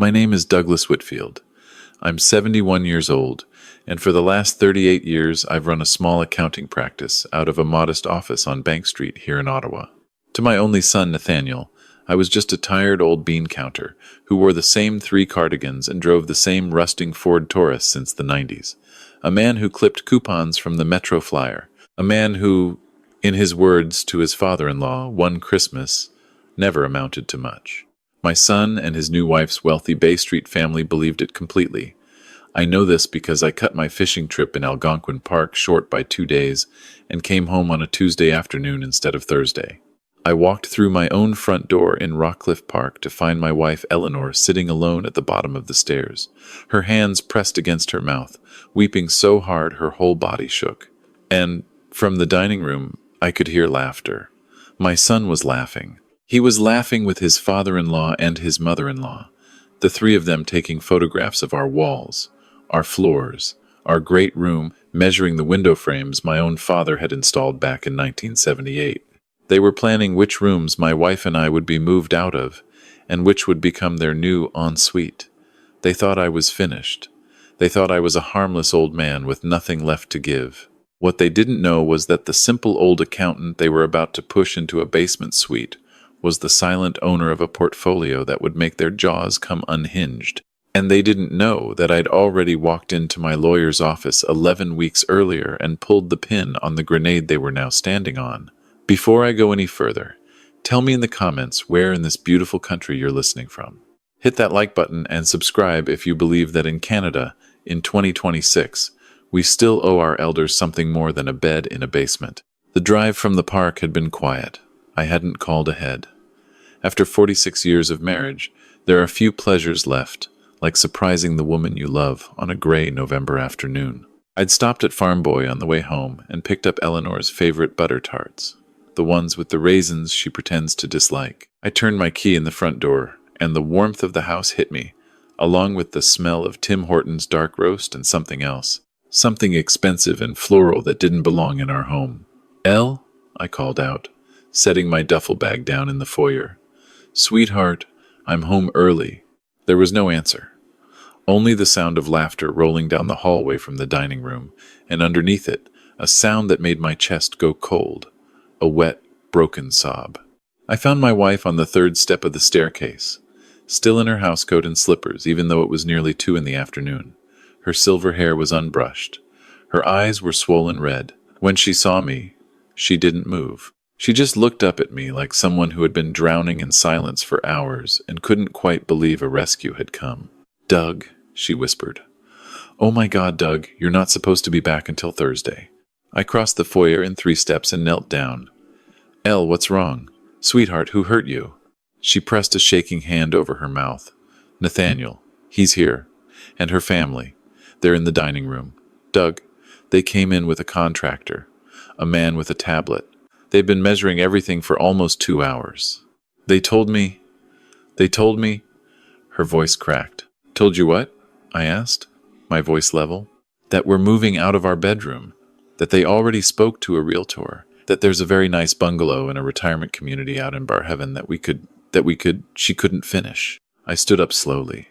My name is Douglas Whitfield. I'm 71 years old, and for the last 38 years I've run a small accounting practice out of a modest office on Bank Street here in Ottawa. To my only son, Nathaniel, I was just a tired old bean counter who wore the same 3 cardigans and drove the same rusting Ford Taurus since the 90s. A man who clipped coupons from the Metro Flyer. A man who, in his words to his father-in-law, one Christmas never amounted to much. My son and his new wife's wealthy Bay Street family believed it completely. I know this because I cut my fishing trip in Algonquin Park short by 2 days and came home on a Tuesday afternoon instead of Thursday. I walked through my own front door in Rockcliffe Park to find my wife Eleanor sitting alone at the bottom of the stairs, her hands pressed against her mouth, weeping so hard her whole body shook. And from the dining room, I could hear laughter. My son was laughing. He was laughing with his father-in-law and his mother-in-law, the 3 of them taking photographs of our walls, our floors, our great room, measuring the window frames my own father had installed back in 1978. They were planning which rooms my wife and I would be moved out of, and which would become their new ensuite. They thought I was finished. They thought I was a harmless old man with nothing left to give. What they didn't know was that the simple old accountant they were about to push into a basement suite was the silent owner of a portfolio that would make their jaws come unhinged. And they didn't know that I'd already walked into my lawyer's office 11 weeks earlier and pulled the pin on the grenade they were now standing on. Before I go any further, tell me in the comments where in this beautiful country you're listening from. Hit that like button and subscribe if you believe that in Canada, in 2026, we still owe our elders something more than a bed in a basement. The drive from the park had been quiet. I hadn't called ahead. After 46 years of marriage, there are few pleasures left, like surprising the woman you love on a gray November afternoon. I'd stopped at Farm Boy on the way home and picked up Eleanor's favorite butter tarts, the ones with the raisins she pretends to dislike. I turned my key in the front door, and the warmth of the house hit me, along with the smell of Tim Hortons dark roast and something else, something expensive and floral that didn't belong in our home. "Elle," I called out, setting my duffel bag down in the foyer. "Sweetheart, I'm home early." There was no answer, only the sound of laughter rolling down the hallway from the dining room, and underneath it, a sound that made my chest go cold, a wet, broken sob. I found my wife on the 3rd step of the staircase, still in her housecoat and slippers, even though it was nearly 2 in the afternoon. Her silver hair was unbrushed. Her eyes were swollen red. When she saw me, she didn't move. She just looked up at me like someone who had been drowning in silence for hours and couldn't quite believe a rescue had come. "Doug," she whispered. "Oh my God, Doug, you're not supposed to be back until Thursday." I crossed the foyer in 3 steps and knelt down. "Elle, what's wrong? Sweetheart, who hurt you?" She pressed a shaking hand over her mouth. "Nathaniel, he's here. And her family. They're in the dining room. Doug, they came in with a contractor, a man with a tablet. They've been measuring everything for almost 2 hours. They told me, her voice cracked. "Told you what?" I asked, my voice level. "That we're moving out of our bedroom, that they already spoke to a realtor, that there's a very nice bungalow in a retirement community out in Barrhaven she couldn't finish." I stood up slowly.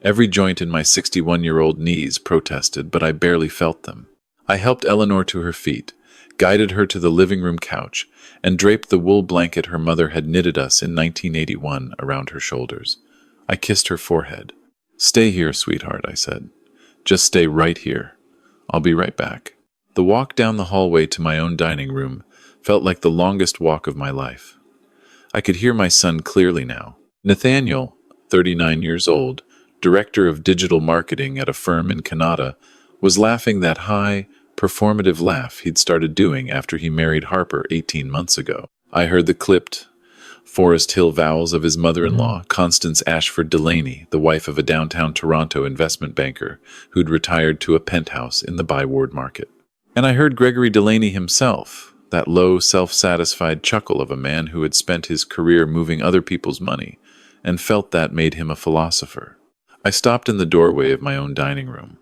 Every joint in my 61-year-old knees protested, but I barely felt them. I helped Eleanor to her feet, guided her to the living room couch, and draped the wool blanket her mother had knitted us in 1981 around her shoulders. I kissed her forehead. "Stay here, sweetheart," I said. "Just stay right here. I'll be right back." The walk down the hallway to my own dining room felt like the longest walk of my life. I could hear my son clearly now. Nathaniel, 39 years old, director of digital marketing at a firm in Canada, was laughing that high, performative laugh he'd started doing after he married Harper 18 months ago. I heard the clipped, Forest Hill vowels of his mother-in-law, Constance Ashford Delaney, the wife of a downtown Toronto investment banker who'd retired to a penthouse in the Byward market. And I heard Gregory Delaney himself, that low, self-satisfied chuckle of a man who had spent his career moving other people's money, and felt that made him a philosopher. I stopped in the doorway of my own dining room.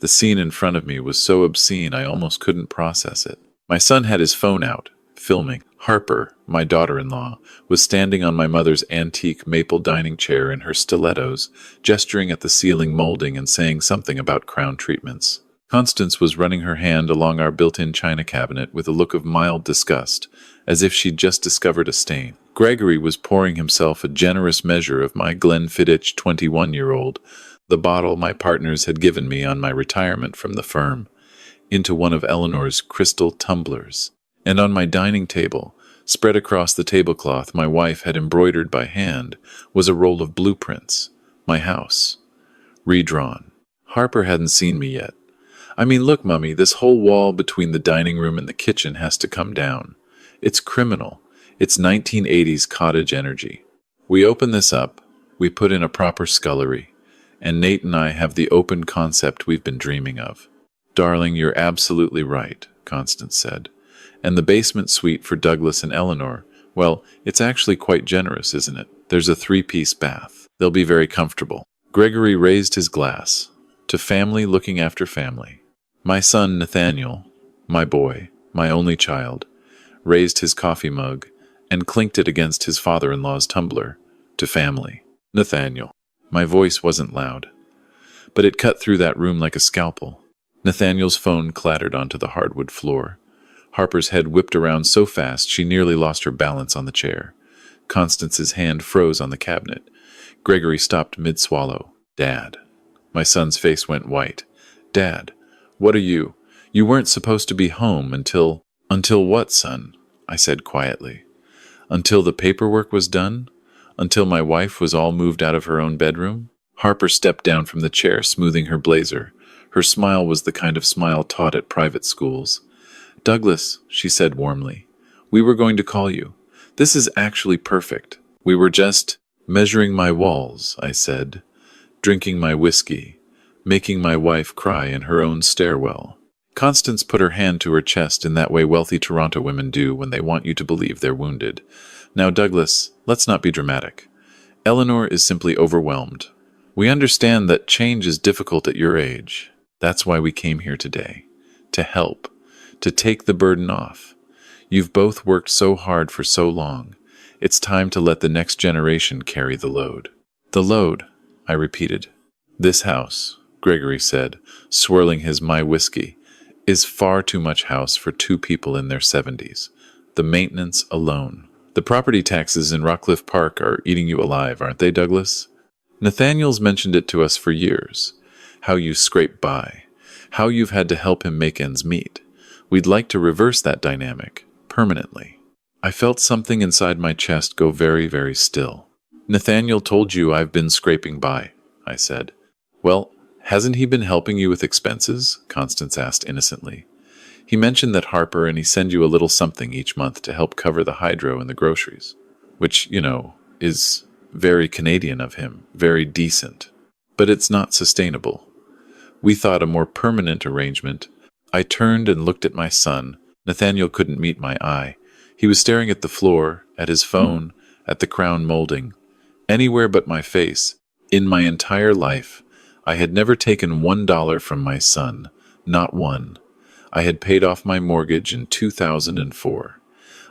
The scene in front of me was so obscene I almost couldn't process it. My son had his phone out, filming. Harper, my daughter-in-law, was standing on my mother's antique maple dining chair in her stilettos, gesturing at the ceiling molding and saying something about crown treatments. Constance was running her hand along our built-in china cabinet with a look of mild disgust, as if she'd just discovered a stain. Gregory was pouring himself a generous measure of my Glenfiddich 21-year-old, the bottle my partners had given me on my retirement from the firm, into one of Eleanor's crystal tumblers. And on my dining table, spread across the tablecloth my wife had embroidered by hand, was a roll of blueprints. My house. Redrawn. Harper hadn't seen me yet. I mean, look, Mummy, this whole wall between the dining room and the kitchen has to come down. It's criminal. It's 1980s cottage energy. We open this up, we put in a proper scullery, and Nate and I have the open concept we've been dreaming of. Darling, you're absolutely right, Constance said. And the basement suite for Douglas and Eleanor, well, it's actually quite generous, isn't it? There's a 3-piece bath. They'll be very comfortable. Gregory raised his glass. To family looking after family. My son, Nathaniel, my boy, my only child, raised his coffee mug and clinked it against his father-in-law's tumbler. To family. Nathaniel. My voice wasn't loud, but it cut through that room like a scalpel. Nathaniel's phone clattered onto the hardwood floor. Harper's head whipped around so fast she nearly lost her balance on the chair. Constance's hand froze on the cabinet. Gregory stopped mid-swallow. Dad. My son's face went white. Dad, what are you? You weren't supposed to be home until... Until what, son? I said quietly. Until the paperwork was done? Until my wife was all moved out of her own bedroom? Harper stepped down from the chair, smoothing her blazer. Her smile was the kind of smile taught at private schools. Douglas, she said warmly, we were going to call you. This is actually perfect. We were just measuring my walls, I said, drinking my whiskey, making my wife cry in her own stairwell. Constance put her hand to her chest in that way wealthy Toronto women do when they want you to believe they're wounded. Now, Douglas, let's not be dramatic. Eleanor is simply overwhelmed. We understand that change is difficult at your age. That's why we came here today. To help. To take the burden off. You've both worked so hard for so long. It's time to let the next generation carry the load. The load, I repeated. This house, Gregory said, swirling his my whiskey, is far too much house for 2 people in their 70s. The maintenance alone. The property taxes in Rockcliffe Park are eating you alive, aren't they, Douglas? Nathaniel's mentioned it to us for years. How you scrape by. How you've had to help him make ends meet. We'd like to reverse that dynamic, permanently. I felt something inside my chest go very, very still. Nathaniel told you I've been scraping by, I said. Well, hasn't he been helping you with expenses? Constance asked innocently. He mentioned that Harper and he send you a little something each month to help cover the hydro and the groceries, which, you know, is very Canadian of him, very decent. But it's not sustainable. We thought a more permanent arrangement. I turned and looked at my son. Nathaniel couldn't meet my eye. He was staring at the floor, at his phone, at the crown molding. Anywhere but my face. In my entire life, I had never taken $1 from my son. Not one. I had paid off my mortgage in 2004.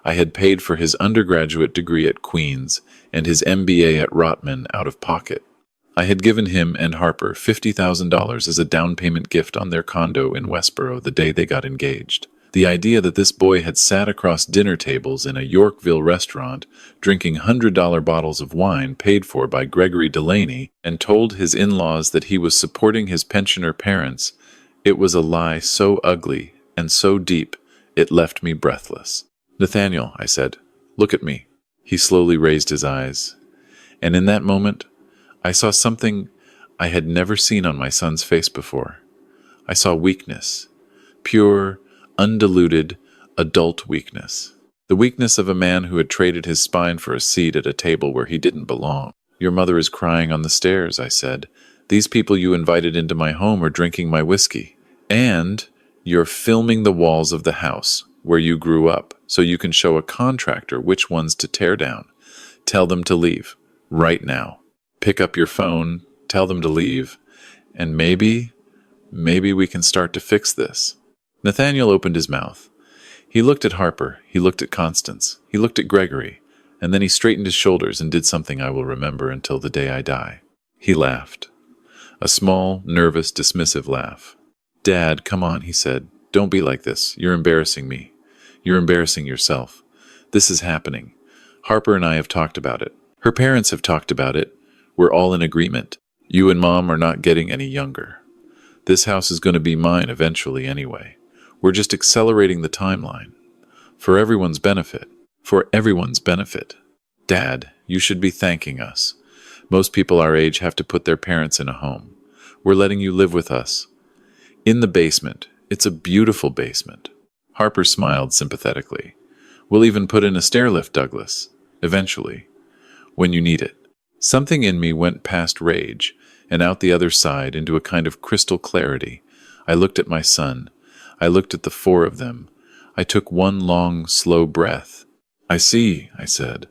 I had paid for his undergraduate degree at Queen's and his MBA at Rotman out of pocket. I had given him and Harper $50,000 as a down payment gift on their condo in Westboro the day they got engaged. The idea that this boy had sat across dinner tables in a Yorkville restaurant, drinking $100 bottles of wine paid for by Gregory Delaney, and told his in-laws that he was supporting his pensioner parents, it was a lie so ugly and so deep, it left me breathless. Nathaniel, I said, look at me. He slowly raised his eyes, and in that moment, I saw something I had never seen on my son's face before. I saw weakness, pure, undiluted, adult weakness. The weakness of a man who had traded his spine for a seat at a table where he didn't belong. Your mother is crying on the stairs, I said. These people you invited into my home are drinking my whiskey. And you're filming the walls of the house where you grew up so you can show a contractor which ones to tear down. Tell them to leave, right now. Pick up your phone, tell them to leave, and maybe we can start to fix this. Nathaniel opened his mouth. He looked at Harper, he looked at Constance, he looked at Gregory, and then he straightened his shoulders and did something I will remember until the day I die. He laughed. A small, nervous, dismissive laugh. "Dad, come on," he said. "Don't be like this. You're embarrassing me. You're embarrassing yourself. This is happening. Harper and I have talked about it. Her parents have talked about it. We're all in agreement. You and Mom are not getting any younger. This house is going to be mine eventually anyway. We're just accelerating the timeline. For everyone's benefit. For everyone's benefit. Dad, you should be thanking us. Most people our age have to put their parents in a home. We're letting you live with us. In the basement. It's a beautiful basement." Harper smiled sympathetically. "We'll even put in a stair lift, Douglas. Eventually. When you need it." Something in me went past rage and out the other side into a kind of crystal clarity. I looked at my son. I looked at the four of them. I took one long, slow breath. "I see," I said.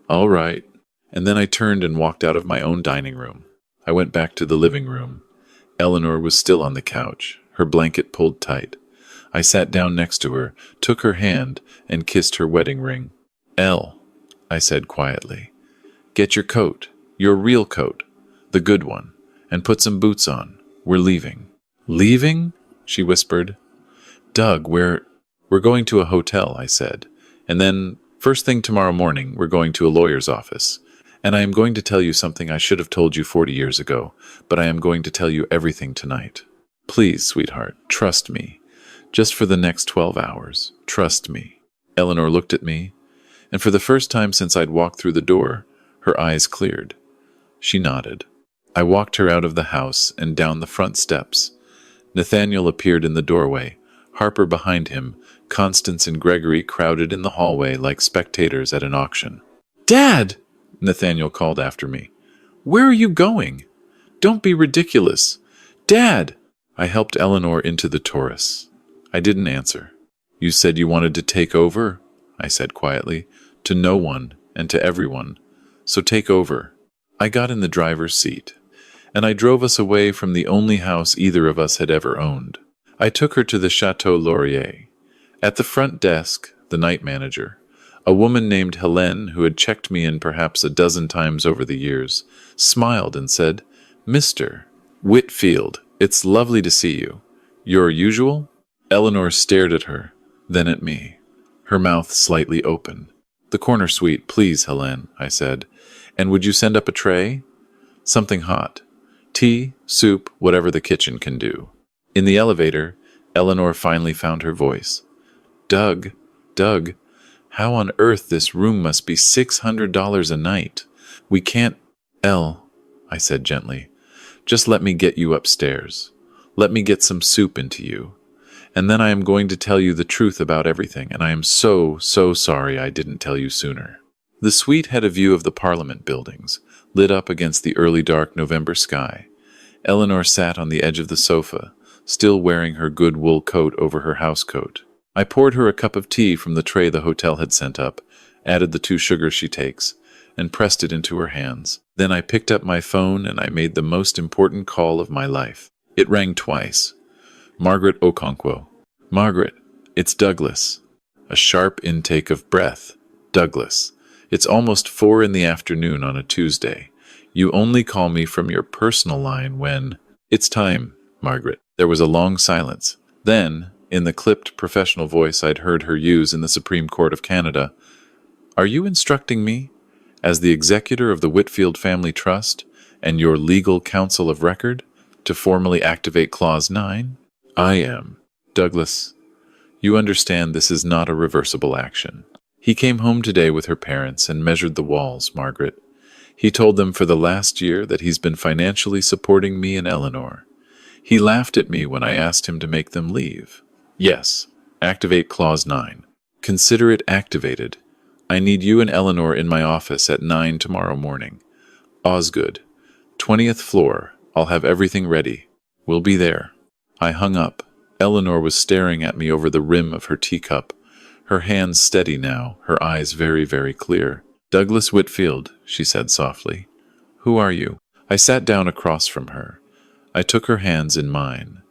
"All right." And then I turned and walked out of my own dining room. I went back to the living room. Eleanor was still on the couch, her blanket pulled tight. I sat down next to her, took her hand, and kissed her wedding ring. "Elle," I said quietly, "get your coat, your real coat, the good one, and put some boots on. We're leaving." "Leaving?" she whispered. "Doug, we're going to a hotel," I said. "And then, first thing tomorrow morning, we're going to a lawyer's office. And I am going to tell you something I should have told you 40 years ago, but I am going to tell you everything tonight. Please, sweetheart, trust me. Just for the next 12 hours. Trust me." Eleanor looked at me, and for the first time since I'd walked through the door, her eyes cleared. She nodded. I walked her out of the house and down the front steps. Nathaniel appeared in the doorway, Harper behind him, Constance and Gregory crowded in the hallway like spectators at an auction. "Dad!" Nathaniel called after me. "Where are you going? Don't be ridiculous. Dad!" I helped Eleanor into the Taurus. I didn't answer. "You said you wanted to take over?" I said quietly. "To no one and to everyone. So take over." I got in the driver's seat, and I drove us away from the only house either of us had ever owned. I took her to the Chateau Laurier. At the front desk, the night manager, a woman named Helene, who had checked me in perhaps a dozen times over the years, smiled and said, "Mr. Whitfield, it's lovely to see you. Your usual?" Eleanor stared at her, then at me, her mouth slightly open. "The corner suite, please, Helene," I said. "And would you send up a tray? Something hot. Tea, soup, whatever the kitchen can do." In the elevator, Eleanor finally found her voice. Doug, how on earth this room must be $600 a night. We can't—" "Elle," I said gently, "just let me get you upstairs. Let me get some soup into you. And then I am going to tell you the truth about everything, and I am so sorry I didn't tell you sooner." The suite had a view of the Parliament buildings, lit up against the early dark November sky. Eleanor sat on the edge of the sofa, still wearing her good wool coat over her housecoat. I poured her a cup of tea from the tray the hotel had sent up, added the 2 sugars she takes, and pressed it into her hands. Then I picked up my phone and I made the most important call of my life. It rang twice. Margaret Okonkwo. "Margaret, it's Douglas." A sharp intake of breath. "Douglas, it's almost 4 in the afternoon on a Tuesday. You only call me from your personal line when—" "It's time, Margaret." There was a long silence. Then, in the clipped professional voice I'd heard her use in the Supreme Court of Canada, "Are you instructing me, as the executor of the Whitfield Family Trust and your legal counsel of record, to formally activate Clause 9? "I am." "Douglas, you understand this is not a reversible action. He came home today with her parents and measured the walls, Margaret. He told them for the last year that he's been financially supporting me and Eleanor. He laughed at me when I asked him to make them leave. Yes, activate Clause 9. Consider it activated. I need you and Eleanor in my office at 9 tomorrow morning. Osgood, 20th floor. I'll have everything ready. We'll be there." I hung up. Eleanor was staring at me over the rim of her teacup, her hands steady now, her eyes very, very clear. "Douglas Whitfield," she said softly. "Who are you?" I sat down across from her. I took her hands in mine,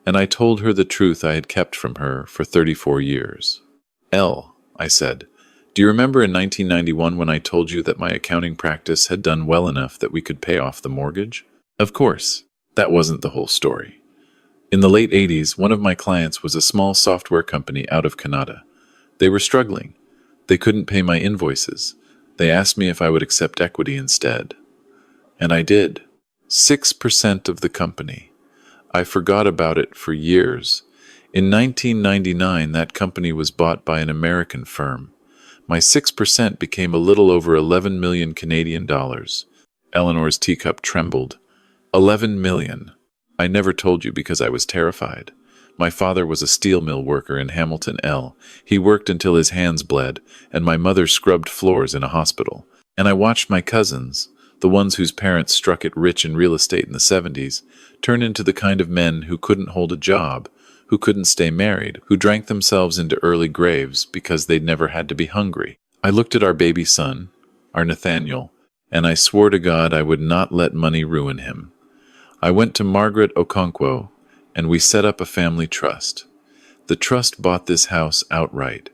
and I told her the truth I had kept from her for 34 years. I said, do you remember in 1991 when I told you that my accounting practice had done well enough that we could pay off the mortgage? Of course, that wasn't the whole story. In the late 80s, one of my clients was a small software company out of Canada. They were struggling. They couldn't pay my invoices. They asked me if I would accept equity instead. And I did. 6% of the company. I forgot about it for years. In 1999, that company was bought by an American firm. My 6% became a little over 11 million Canadian dollars. Eleanor's teacup trembled. 11 million. I never told you because I was terrified. My father was a steel mill worker in Hamilton, L. He worked until his hands bled, and my mother scrubbed floors in a hospital. And I watched my cousins, the ones whose parents struck it rich in real estate in the 70s, turn into the kind of men who couldn't hold a job, who couldn't stay married, who drank themselves into early graves because they'd never had to be hungry. I looked at our baby son, our Nathaniel, and I swore to God I would not let money ruin him. I went to Margaret Okonkwo, and we set up a family trust. The trust bought this house outright.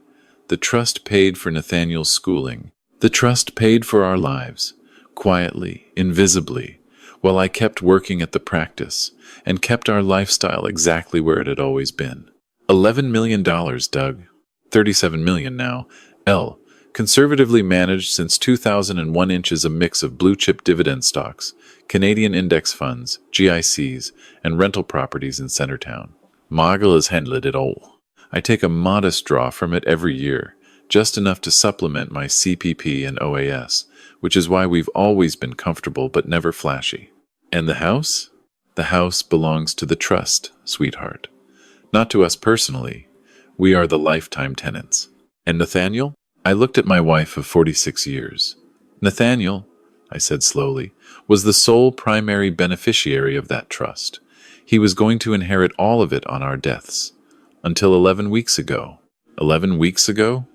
The trust paid for Nathaniel's schooling. The trust paid for our lives, quietly, invisibly, while I kept working at the practice and kept our lifestyle exactly where it had always been. $11 million, Doug. 37 million now. L. Conservatively managed since 2001 inches a mix of blue-chip dividend stocks, Canadian index funds, GICs, and rental properties in Centertown. Margaret has handled it all. I take a modest draw from it every year, just enough to supplement my CPP and OAS, which is why we've always been comfortable but never flashy. And the house? The house belongs to the trust, sweetheart. Not to us personally. We are the lifetime tenants. And Nathaniel? I looked at my wife of 46 years. Nathaniel, I said slowly, was the sole primary beneficiary of that trust. He was going to inherit all of it on our deaths. Until 11 weeks ago. 11 weeks ago?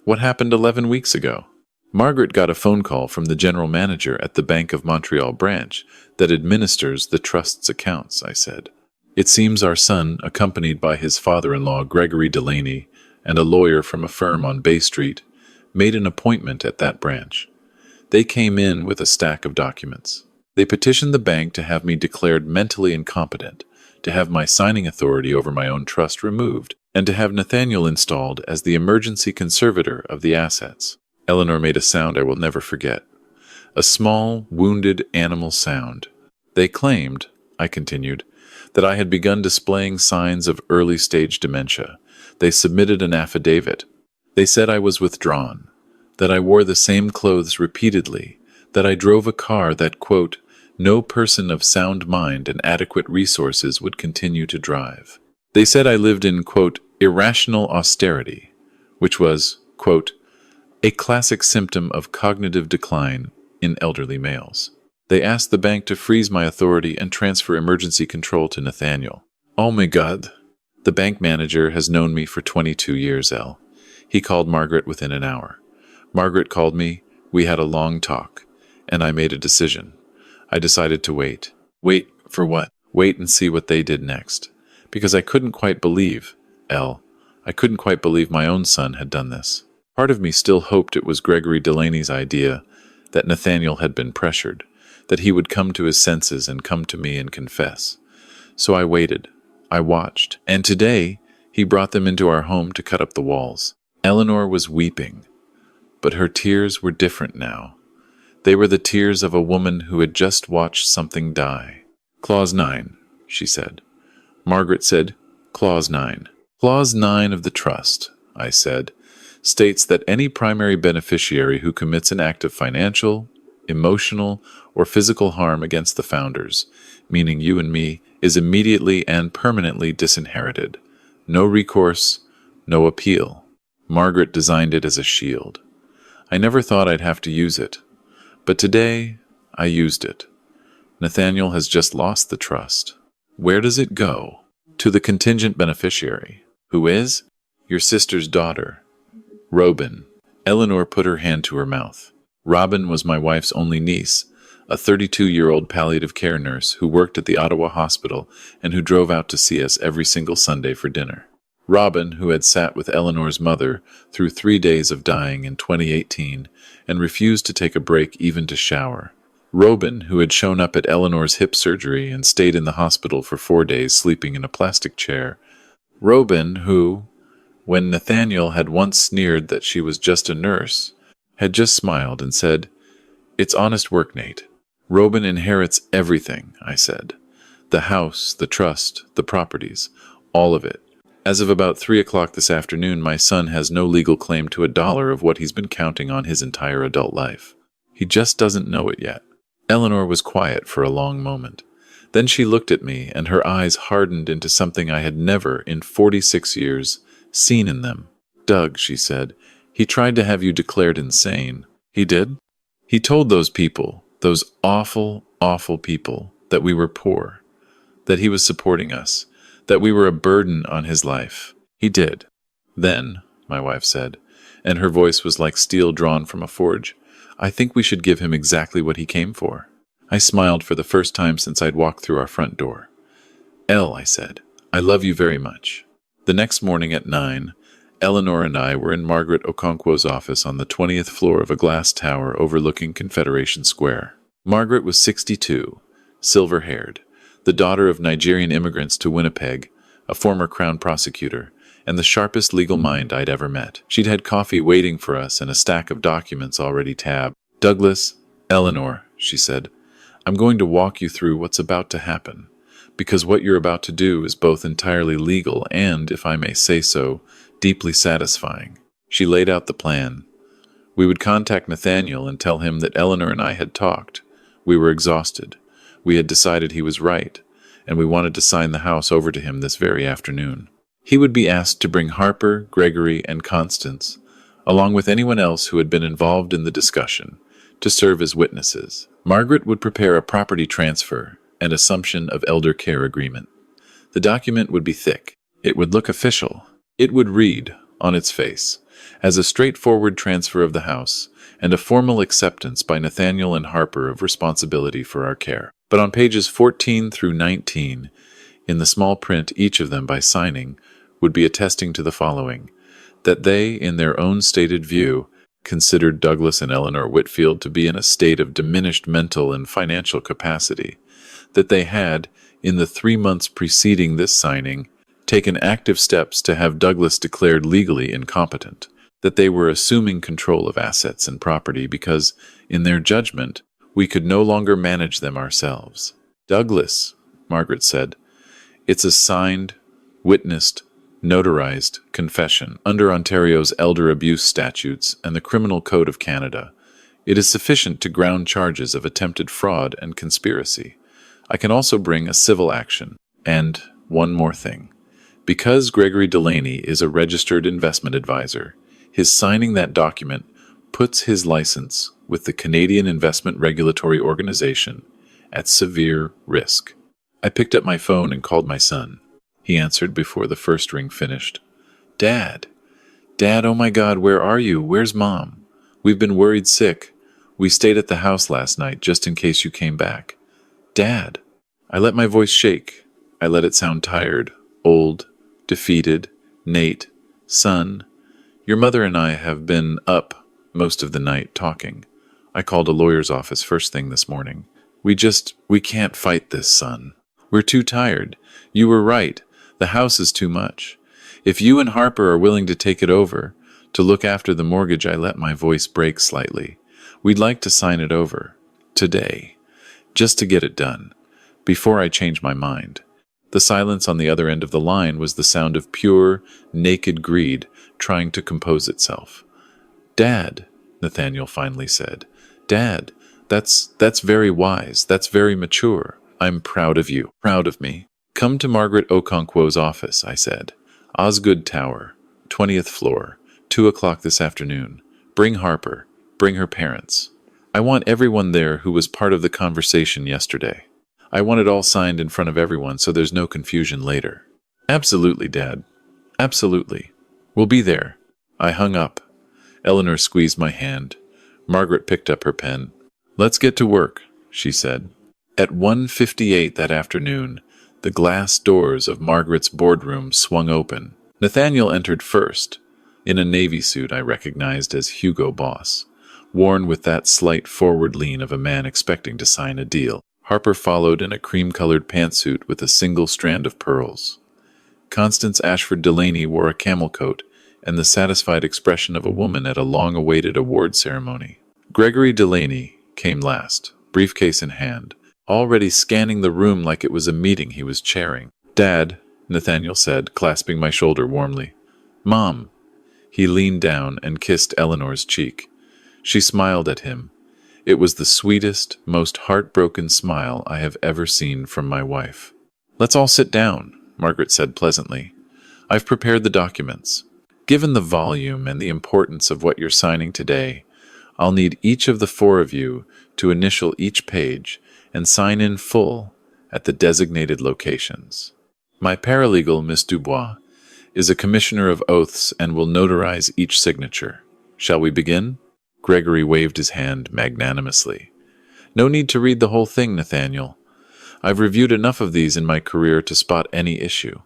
What happened 11 weeks ago? Margaret got a phone call from the general manager at the Bank of Montreal branch that administers the trust's accounts, I said. It seems our son, accompanied by his father-in-law Gregory Delaney and a lawyer from a firm on Bay Street, made an appointment at that branch. They came in with a stack of documents. They petitioned the bank to have me declared mentally incompetent, to have my signing authority over my own trust removed, and to have Nathaniel installed as the emergency conservator of the assets. Eleanor made a sound I will never forget. A small, wounded animal sound. They claimed, I continued, that I had begun displaying signs of early-stage dementia. They submitted an affidavit. They said I was withdrawn, that I wore the same clothes repeatedly, that I drove a car that, quote, no person of sound mind and adequate resources would continue to drive. They said I lived in, quote, irrational austerity, which was, quote, a classic symptom of cognitive decline in elderly males. They asked the bank to freeze my authority and transfer emergency control to Nathaniel. Oh my God. The bank manager has known me for 22 years, L. He called Margaret within an hour. Margaret called me, we had a long talk, and I made a decision. I decided to wait. Wait for what? Wait and see what they did next. Because I couldn't quite believe, I couldn't quite believe my own son had done this. Part of me still hoped it was Gregory Delaney's idea, that Nathaniel had been pressured, that he would come to his senses and come to me and confess. So I waited. I watched. And today, he brought them into our home to cut up the walls. Eleanor was weeping, but her tears were different now. They were the tears of a woman who had just watched something die. Clause 9, she said. Margaret said, Clause 9. Clause 9 of the trust, I said, states that any primary beneficiary who commits an act of financial, emotional, or physical harm against the founders, meaning you and me, is immediately and permanently disinherited. No recourse, no appeal. Margaret designed it as a shield. I never thought I'd have to use it, but today I used it. Nathaniel has just lost the trust. Where does it go? To the contingent beneficiary, who is your sister's daughter, Robin. Eleanor put her hand to her mouth. Robin was my wife's only niece, a 32-year-old palliative care nurse who worked at the Ottawa hospital and who drove out to see us every single Sunday for dinner. Robin, who had sat with Eleanor's mother through 3 days of dying in 2018 and refused to take a break even to shower. Robin, who had shown up at Eleanor's hip surgery and stayed in the hospital for 4 days sleeping in a plastic chair. Robin, who, when Nathaniel had once sneered that she was just a nurse, had just smiled and said, "It's honest work, Nate." Robin inherits everything, I said. The house, the trust, the properties, all of it. As of about 3 o'clock this afternoon, my son has no legal claim to $1 of what he's been counting on his entire adult life. He just doesn't know it yet. Eleanor was quiet for a long moment. Then she looked at me, and her eyes hardened into something I had never, in 46 years, seen in them. "Doug," she said, "he tried to have you declared insane." "He did?" "He told those people, those awful, awful people, that we were poor, that he was supporting us, that we were a burden on his life. He did." "Then," my wife said, and her voice was like steel drawn from a forge, "I think we should give him exactly what he came for." I smiled for the first time since I'd walked through our front door. "Elle," I said, "I love you very much." The next morning at 9, Eleanor and I were in Margaret Okonkwo's office on the 20th floor of a glass tower overlooking Confederation Square. Margaret was 62, silver-haired, the daughter of Nigerian immigrants to Winnipeg, a former Crown prosecutor, and the sharpest legal mind I'd ever met. She'd had coffee waiting for us and a stack of documents already tabbed. "Douglas, Eleanor," she said, "I'm going to walk you through what's about to happen, because what you're about to do is both entirely legal and, if I may say so, deeply satisfying." She laid out the plan. We would contact Nathaniel and tell him that Eleanor and I had talked. We were exhausted. We had decided he was right, and we wanted to sign the house over to him this very afternoon. He would be asked to bring Harper, Gregory, and Constance, along with anyone else who had been involved in the discussion, to serve as witnesses. Margaret would prepare a property transfer and assumption of elder care agreement. The document would be thick. It would look official. It would read, on its face, as a straightforward transfer of the house and a formal acceptance by Nathaniel and Harper of responsibility for our care. But on pages 14 through 19, in the small print, each of them by signing, would be attesting to the following: that they, in their own stated view, considered Douglas and Eleanor Whitfield to be in a state of diminished mental and financial capacity, that they had, in the 3 months preceding this signing, taken active steps to have Douglas declared legally incompetent, that they were assuming control of assets and property because, in their judgment, we could no longer manage them ourselves. "Douglas," Margaret said, "it's a signed, witnessed, notarized confession under Ontario's elder abuse statutes and the Criminal Code of Canada. It is sufficient to ground charges of attempted fraud and conspiracy. I can also bring a civil action. And one more thing. Because Gregory Delaney is a registered investment advisor, his signing that document puts his license with the Canadian Investment Regulatory Organization at severe risk." I picked up my phone and called my son. He answered before the first ring finished. "Dad! Dad, oh my God, where are you? Where's Mom? We've been worried sick. We stayed at the house last night just in case you came back. Dad!" I let my voice shake. I let it sound tired, old, defeated. "Nate, son, your mother and I have been up most of the night talking. I called a lawyer's office first thing this morning. We can't fight this, son. We're too tired. You were right. The house is too much. If you and Harper are willing to take it over, to look after the mortgage," I let my voice break slightly, "we'd like to sign it over. Today. Just to get it done. Before I change my mind." The silence on the other end of the line was the sound of pure, naked greed trying to compose itself. "Dad," Nathaniel finally said. "Dad, that's very wise. That's very mature. I'm proud of you. Proud of me." "Come to Margaret Okonkwo's office," I said. "Osgood Tower, 20th floor, 2 o'clock this afternoon. Bring Harper. Bring her parents. I want everyone there who was part of the conversation yesterday. I want it all signed in front of everyone so there's no confusion later." "Absolutely, Dad. Absolutely. We'll be there." I hung up. Eleanor squeezed my hand. Margaret picked up her pen. "Let's get to work," she said. At 1:58 that afternoon, the glass doors of Margaret's boardroom swung open, Nathaniel entered first, in a navy suit I recognized as Hugo Boss, worn with that slight forward lean of a man expecting to sign a deal. Harper followed in a cream-colored pantsuit with a single strand of pearls. Constance Ashford Delaney wore a camel coat and the satisfied expression of a woman at a long-awaited award ceremony. Gregory Delaney came last, briefcase in hand, already scanning the room like it was a meeting he was chairing. "Dad," Nathaniel said, clasping my shoulder warmly. "Mom." He leaned down and kissed Eleanor's cheek. She smiled at him. It was the sweetest, most heartbroken smile I have ever seen from my wife. "Let's all sit down," Margaret said pleasantly. "I've prepared the documents. Given the volume and the importance of what you're signing today, I'll need each of the four of you to initial each page and sign in full at the designated locations. My paralegal, Miss Dubois, is a commissioner of oaths and will notarize each signature. Shall we begin?" Gregory waved his hand magnanimously. "No need to read the whole thing, Nathaniel. I've reviewed enough of these in my career to spot any issue.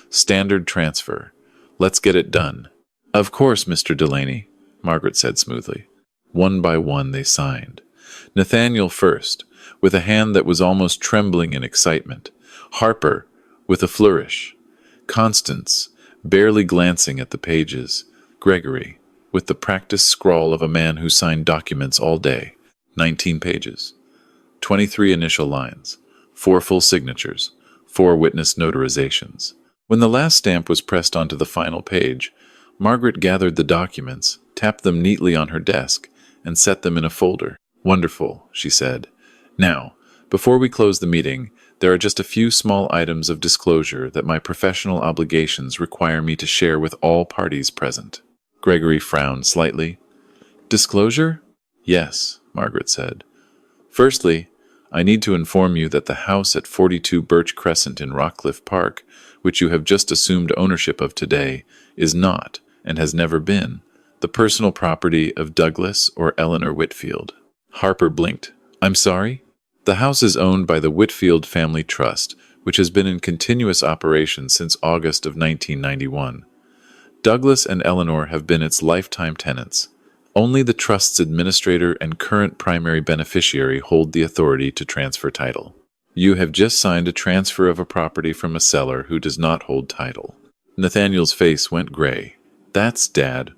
Standard transfer. Let's get it done." "Of course, Mr. Delaney," Margaret said smoothly. One by one they signed. Nathaniel first, with a hand that was almost trembling in excitement. Harper, with a flourish. Constance, barely glancing at the pages. Gregory, with the practiced scrawl of a man who signed documents all day. 19 pages. 23 initial lines. 4 full signatures. 4 witness notarizations. When the last stamp was pressed onto the final page, Margaret gathered the documents, tapped them neatly on her desk, and set them in a folder. "Wonderful," she said. "Now, before we close the meeting, there are just a few small items of disclosure that my professional obligations require me to share with all parties present." Gregory frowned slightly. "Disclosure?" "Yes," Margaret said. "Firstly, I need to inform you that the house at 42 Birch Crescent in Rockcliffe Park, which you have just assumed ownership of today, is not, and has never been, the personal property of Douglas or Eleanor Whitfield." Harper blinked. "I'm sorry?" "The house is owned by the Whitfield Family Trust, which has been in continuous operation since August of 1991. Douglas and Eleanor have been its lifetime tenants. Only the trust's administrator and current primary beneficiary hold the authority to transfer title. You have just signed a transfer of a property from a seller who does not hold title." Nathaniel's face went gray. "That's Dad.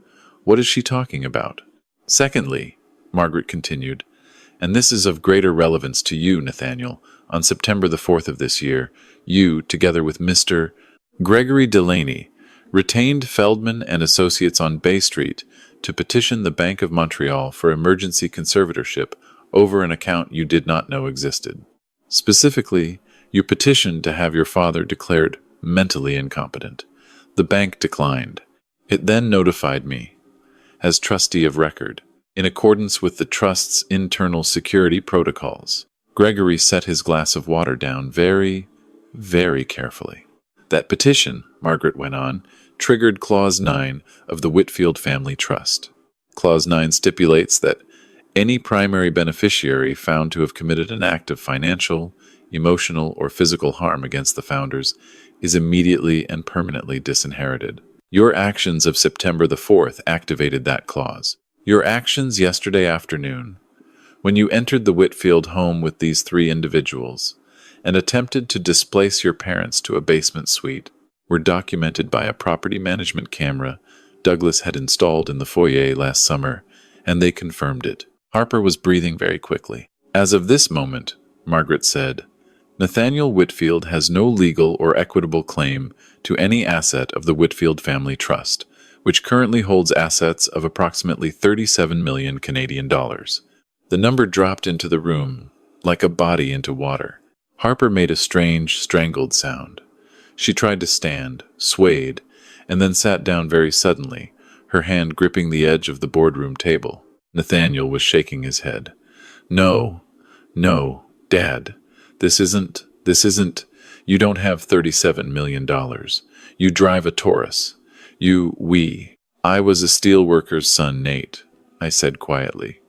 What is she talking about?" "Secondly," Margaret continued, "and this is of greater relevance to you, Nathaniel, on September the 4th of this year, you, together with Mr. Gregory Delaney, retained Feldman and Associates on Bay Street to petition the Bank of Montreal for emergency conservatorship over an account you did not know existed. Specifically, you petitioned to have your father declared mentally incompetent. The bank declined. It then notified me, as trustee of record, in accordance with the trust's internal security protocols." Gregory set his glass of water down very, very carefully. "That petition," Margaret went on, "triggered Clause 9 of the Whitfield Family Trust. Clause 9 stipulates that any primary beneficiary found to have committed an act of financial, emotional, or physical harm against the founders is immediately and permanently disinherited. Your actions of September the 4th activated that clause. Your actions yesterday afternoon, when you entered the Whitfield home with these 3 individuals and attempted to displace your parents to a basement suite, were documented by a property management camera Douglas had installed in the foyer last summer, and they confirmed it." Harper was breathing very quickly. "As of this moment," Margaret said, "Nathaniel Whitfield has no legal or equitable claim to any asset of the Whitfield Family Trust, which currently holds assets of approximately 37 million Canadian dollars. The number dropped into the room like a body into water. Harper made a strange, strangled sound. She tried to stand, swayed, and then sat down very suddenly, her hand gripping the edge of the boardroom table. Nathaniel was shaking his head. No, Dad. This isn't, you don't have $37 million. You drive a Taurus. I was a steelworker's son, Nate, I said quietly.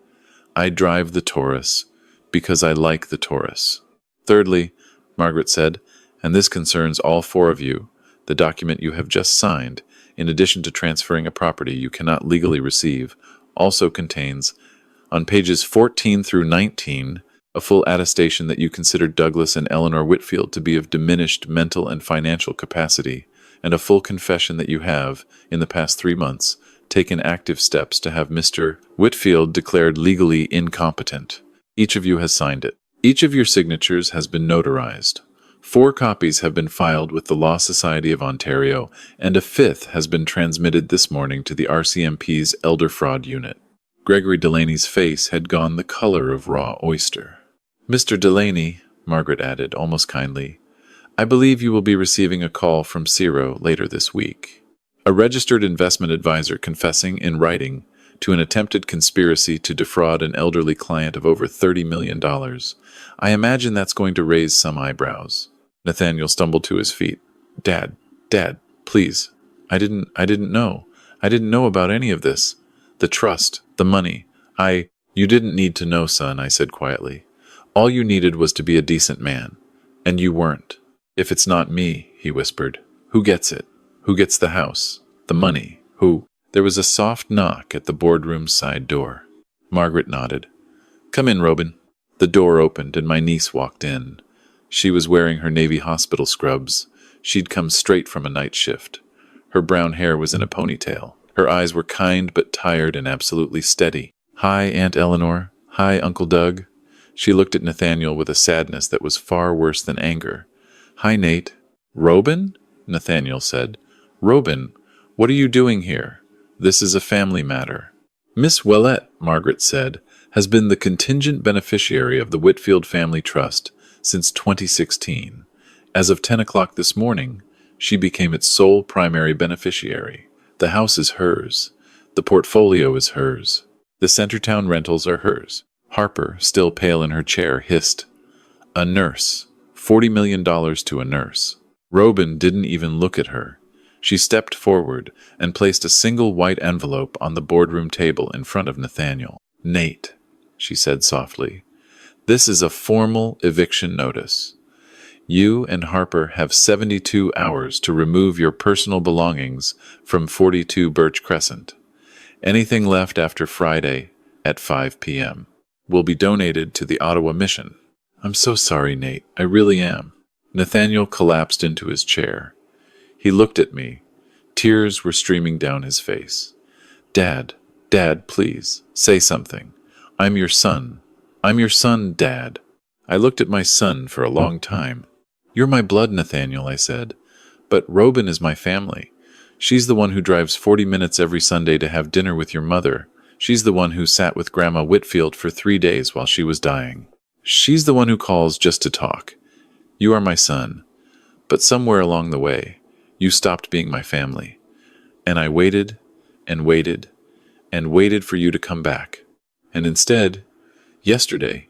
I drive the Taurus because I like the Taurus. Thirdly, Margaret said, and this concerns all 4 of you, the document you have just signed in addition to transferring a property you cannot legally receive, also contains, on pages 14 through 19, a full attestation that you consider Douglas and Eleanor Whitfield to be of diminished mental and financial capacity, and a full confession that you have, in the past 3 months, taken active steps to have Mr. Whitfield declared legally incompetent. Each of you has signed it. Each of your signatures has been notarized. 4 copies have been filed with the Law Society of Ontario, and a 5th has been transmitted this morning to the RCMP's Elder Fraud Unit. Gregory Delaney's face had gone the color of raw oyster. Mr. Delaney, Margaret added, almost kindly, I believe you will be receiving a call from Ciro later this week. A registered investment advisor confessing in writing to an attempted conspiracy to defraud an elderly client of over $30 million. I imagine that's going to raise some eyebrows. Nathaniel stumbled to his feet. Dad, please. I didn't know. I didn't know about any of this. The trust, the money. You didn't need to know, son, I said quietly. All you needed was to be a decent man. And you weren't. If it's not me, he whispered. Who gets it? Who gets the house? The money? Who? There was a soft knock at the boardroom's side door. Margaret nodded. Come in, Robin. The door opened and my niece walked in. She was wearing her Navy hospital scrubs. She'd come straight from a night shift. Her brown hair was in a ponytail. Her eyes were kind but tired and absolutely steady. Hi, Aunt Eleanor. Hi, Uncle Doug. She looked at Nathaniel with a sadness that was far worse than anger. Hi, Nate. Robin? Nathaniel said. Robin, what are you doing here? This is a family matter. Miss Ouellette, Margaret said, has been the contingent beneficiary of the Whitfield Family Trust since 2016. As of 10 o'clock this morning, she became its sole primary beneficiary. The house is hers. The portfolio is hers. The Centertown rentals are hers. Harper, still pale in her chair, hissed. A nurse. $40 million to a nurse. Robin didn't even look at her. She stepped forward and placed a single white envelope on the boardroom table in front of Nathaniel. Nate, she said softly, this is a formal eviction notice. You and Harper have 72 hours to remove your personal belongings from 42 Birch Crescent. Anything left after Friday at 5 p.m. will be donated to the Ottawa Mission. I'm so sorry, Nate. I really am. Nathaniel collapsed into his chair. He looked at me. Tears were streaming down his face. Dad, please, say something. I'm your son. I'm your son, Dad. I looked at my son for a long time. You're my blood, Nathaniel, I said. But Robin is my family. She's the one who drives 40 minutes every Sunday to have dinner with your mother. She's the one who sat with Grandma Whitfield for 3 days while she was dying. She's the one who calls just to talk. You are my son. But somewhere along the way, you stopped being my family. And I waited and waited and waited for you to come back. And instead, yesterday,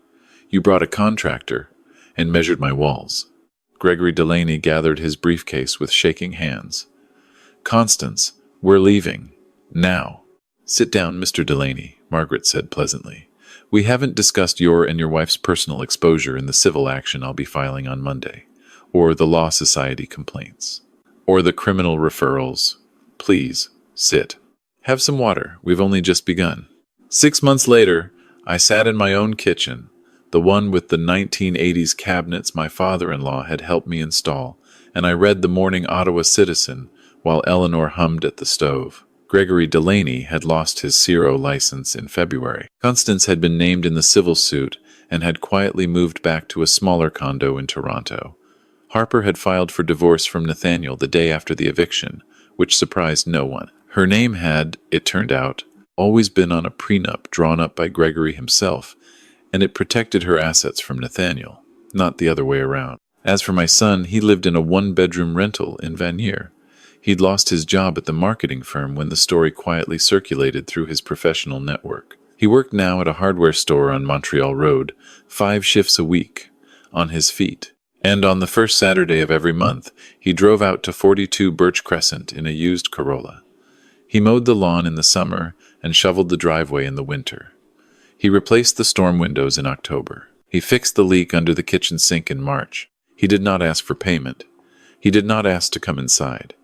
you brought a contractor and measured my walls. Gregory Delaney gathered his briefcase with shaking hands. Constance, we're leaving. Now. Sit down, Mr. Delaney, Margaret said pleasantly. We haven't discussed your and your wife's personal exposure in the civil action I'll be filing on Monday, or the Law Society complaints, or the criminal referrals. Please, sit. Have some water. We've only just begun. 6 months later, I sat in my own kitchen, the one with the 1980s cabinets my father-in-law had helped me install, and I read the morning Ottawa Citizen while Eleanor hummed at the stove. Gregory Delaney had lost his Ciro license in February. Constance had been named in the civil suit and had quietly moved back to a smaller condo in Toronto. Harper had filed for divorce from Nathaniel the day after the eviction, which surprised no one. Her name had, it turned out, always been on a prenup drawn up by Gregory himself, and it protected her assets from Nathaniel, not the other way around. As for my son, he lived in a one-bedroom rental in Vanier. He'd lost his job at the marketing firm when the story quietly circulated through his professional network. He worked now at a hardware store on Montreal Road, 5 shifts a week, on his feet. And on the first Saturday of every month, he drove out to 42 Birch Crescent in a used Corolla. He mowed the lawn in the summer and shoveled the driveway in the winter. He replaced the storm windows in October. He fixed the leak under the kitchen sink in March. He did not ask for payment. He did not ask to come inside.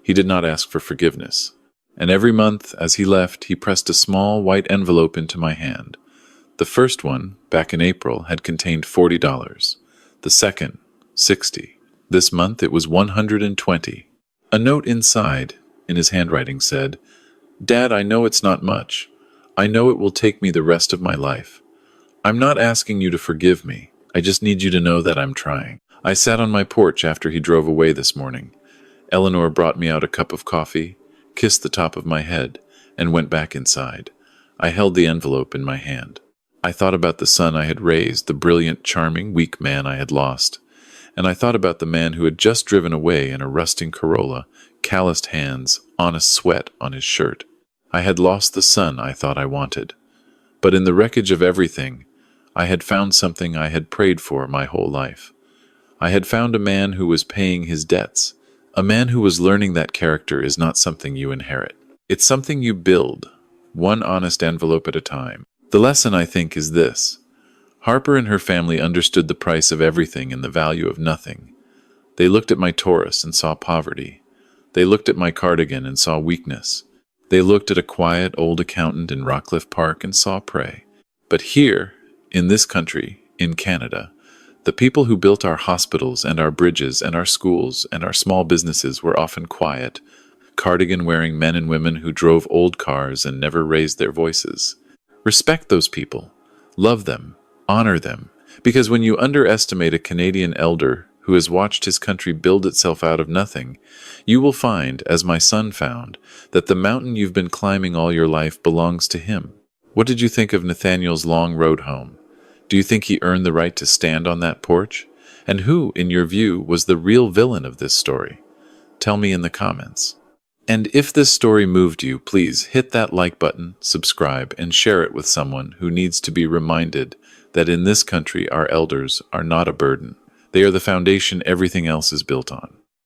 He did not ask for forgiveness. And every month, as he left, he pressed a small white envelope into my hand. The first one, back in April, had contained $40. The second, $60. This month it was $120. A note inside, in his handwriting, said, "Dad, I know it's not much. I know it will take me the rest of my life. I'm not asking you to forgive me. I just need you to know that I'm trying." I sat on my porch after he drove away this morning. Eleanor brought me out a cup of coffee, kissed the top of my head, and went back inside. I held the envelope in my hand. I thought about the son I had raised, the brilliant, charming, weak man I had lost. And I thought about the man who had just driven away in a rusting Corolla, calloused hands, honest sweat on his shirt. I had lost the son I thought I wanted. But in the wreckage of everything, I had found something I had prayed for my whole life. I had found a man who was paying his debts, a man who was learning that character is not something you inherit. It's something you build, one honest envelope at a time. The lesson, I think, is this. Harper and her family understood the price of everything and the value of nothing. They looked at my Taurus and saw poverty. They looked at my cardigan and saw weakness. They looked at a quiet old accountant in Rockcliffe Park and saw prey. But here, in this country, in Canada, the people who built our hospitals and our bridges and our schools and our small businesses were often quiet, cardigan-wearing men and women who drove old cars and never raised their voices. Respect those people. Love them. Honor them. Because when you underestimate a Canadian elder who has watched his country build itself out of nothing, you will find, as my son found, that the mountain you've been climbing all your life belongs to him. What did you think of Nathaniel's long road home? Do you think he earned the right to stand on that porch? And who, in your view, was the real villain of this story? Tell me in the comments. And if this story moved you, please hit that like button, subscribe, and share it with someone who needs to be reminded that in this country our elders are not a burden. They are the foundation everything else is built on.